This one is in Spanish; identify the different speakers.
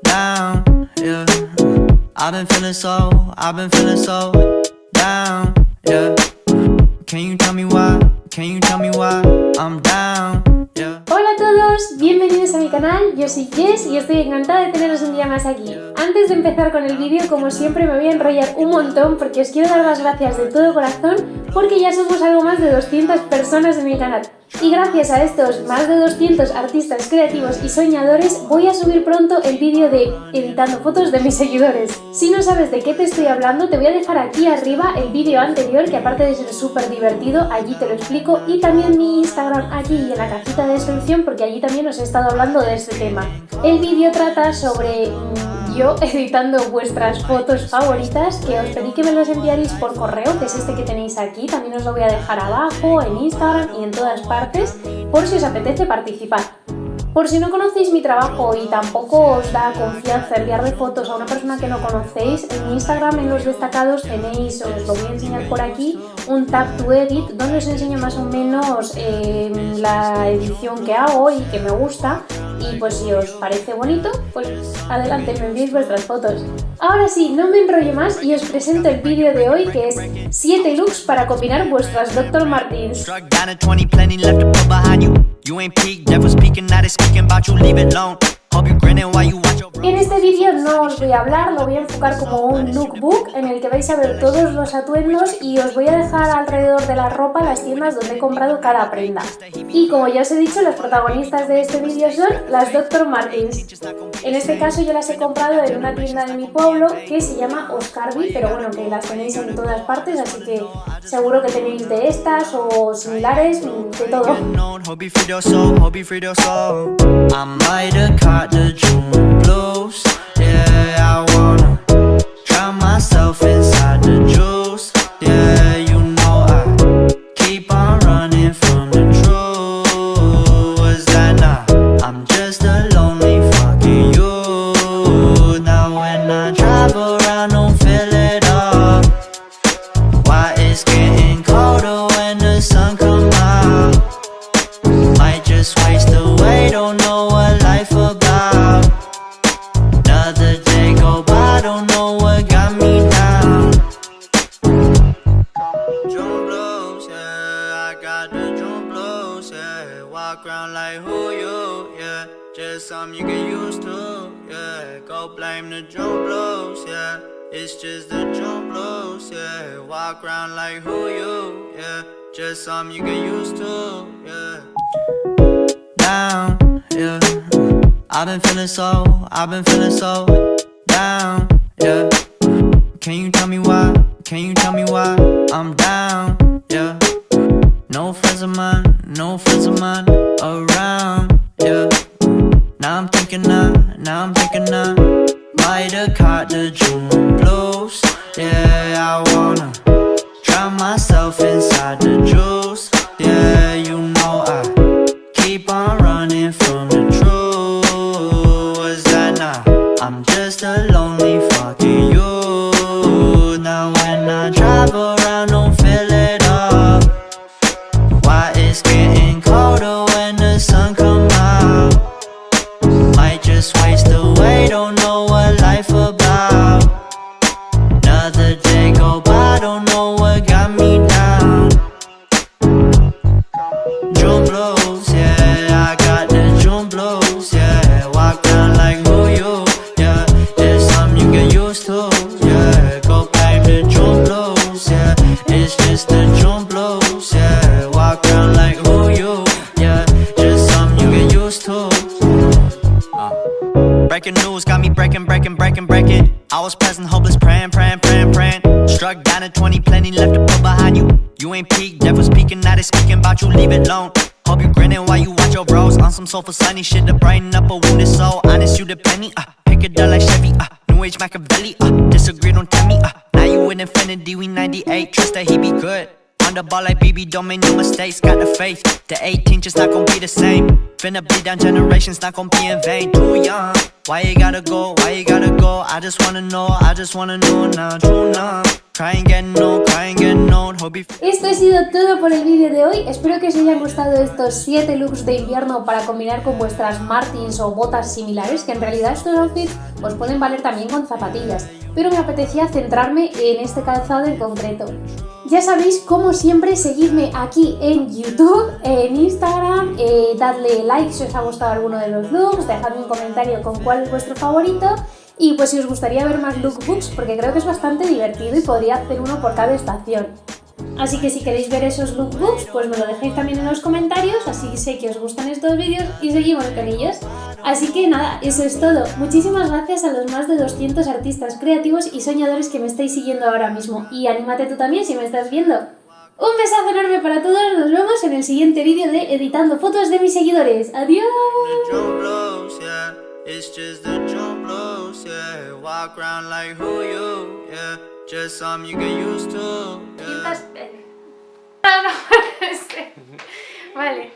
Speaker 1: down, yeah. I've been feeling so down, yeah. Can you tell me why? Can you tell me why I'm down, yeah.
Speaker 2: Hola a todos, bienvenidos a mi canal, yo soy Jess y estoy encantada de teneros un día más aquí. Antes de empezar con el vídeo, como siempre me voy a enrollar un montón porque os quiero dar las gracias de todo corazón porque ya somos algo más de 200 personas en mi canal. Y gracias a estos más de 200 artistas creativos y soñadores voy a subir pronto el vídeo de editando fotos de mis seguidores. Si no sabes de qué te estoy hablando, te voy a dejar aquí arriba el vídeo anterior, que aparte de ser súper divertido, allí te lo explico, y también mi Instagram aquí en la cajita de descripción porque allí también os he estado hablando de este tema. El vídeo trata sobre yo editando vuestras fotos favoritas, que os pedí que me las enviaréis por correo, que es este que tenéis aquí. También os lo voy a dejar abajo, en Instagram y en todas partes, por si os apetece participar. Por si no conocéis mi trabajo y tampoco os da confianza enviarle fotos a una persona que no conocéis, en mi Instagram en los destacados tenéis, os lo voy a enseñar por aquí, un tab to edit donde os enseño más o menos la edición que hago y que me gusta. Y pues si os parece bonito, pues adelante, me enviéis vuestras fotos. Ahora sí, no me enrollo más y os presento el vídeo de hoy, que es 7 looks para combinar vuestras Dr. Martens. En este vídeo no os voy a hablar, lo voy a enfocar como un lookbook en el que vais a ver todos los atuendos y os voy a dejar alrededor de la ropa las tiendas donde he comprado cada prenda. Y como ya os he dicho, las protagonistas de este vídeo son las Dr. Martens. En este caso yo las he comprado en una tienda de mi pueblo que se llama Oscarby, pero bueno, que las tenéis en todas partes, así que seguro que tenéis de estas o similares, de todo.
Speaker 1: The June blues, yeah, I wanna drown myself inside the juice, yeah, you know I keep on running from the truth, was that not, I'm just a lonely fucking youth, now when I drive around don't feel it up, why it's getting colder when the sun come out, might just waste away, don't know what life about. Another day go by, don't know what got me down. June blues, yeah, I got the June blues, yeah. Walk around like who you, yeah. Just something you get used to, yeah. Go blame the June blues, yeah. It's just the June blues, yeah. Walk around like who you, yeah. Just something you get used to, yeah. Down, yeah. I've been feeling so down, yeah. Can you tell me why? Can you tell me why I'm down, yeah. No friends of mine around, yeah. Now I'm thinking I might have caught the June blues, yeah. I wanna drown myself inside the juice, yeah. You know I keep on running from the truth, was that not, I'm just a lonely fucking youth, now when I drive around don't fill it up, why it's getting colder when the sun come out, might just waste away, don't know what life about, another day go by, don't know what got me down. June blues, yeah, I got the June blues, yeah. Walk down like who you, yeah. There's something you get used to, yeah. Go blame the June blues, yeah. It's just the June blues, yeah. Walk down like who you, yeah. Just something you get used to. Breaking news got me breaking. I was present, hopeless, praying. Struck down at 20, plenty left to put behind you. You ain't peaked, devil's speaking, now they speaking about you, leave it alone. Hope you grinning while you watch your bros on some sofa sunny shit to brighten up a wounded soul. Honest, you the penny, pick it up like Chevy, New Age Machiavelli, disagree, don't tell me, now you in infinity, we 98, trust that he be good. On the ball like BB, don't make no mistakes, got the faith, the 18 just not gon' be the same. Finna bleed down generations, not gon' be in vain, too young. Why you gotta go, why you gotta go? I just wanna know now, true now. Cry and get no, hope you...
Speaker 2: Esto ha sido todo por el vídeo de hoy. Espero que os hayan gustado estos 7 looks de invierno para combinar con vuestras Martens o botas similares, que en realidad estos outfits os pueden valer también con zapatillas, pero me apetecía centrarme en este calzado en concreto. Ya sabéis, como siempre, seguidme aquí en YouTube, en Instagram, dadle like si os ha gustado alguno de los looks, dejadme un comentario con cuál es vuestro favorito y pues si os gustaría ver más lookbooks, porque creo que es bastante divertido y podría hacer uno por cada estación. Así que si queréis ver esos lookbooks, pues me lo dejáis también en los comentarios, así sé que os gustan estos vídeos y seguimos con ellos. Así que nada, eso es todo. Muchísimas gracias a los más de 200 artistas creativos y soñadores que me estáis siguiendo ahora mismo. Y anímate tú también si me estás viendo. Un besazo enorme para todos, nos vemos en el siguiente vídeo de editando fotos de mis seguidores. ¡Adiós! Vale.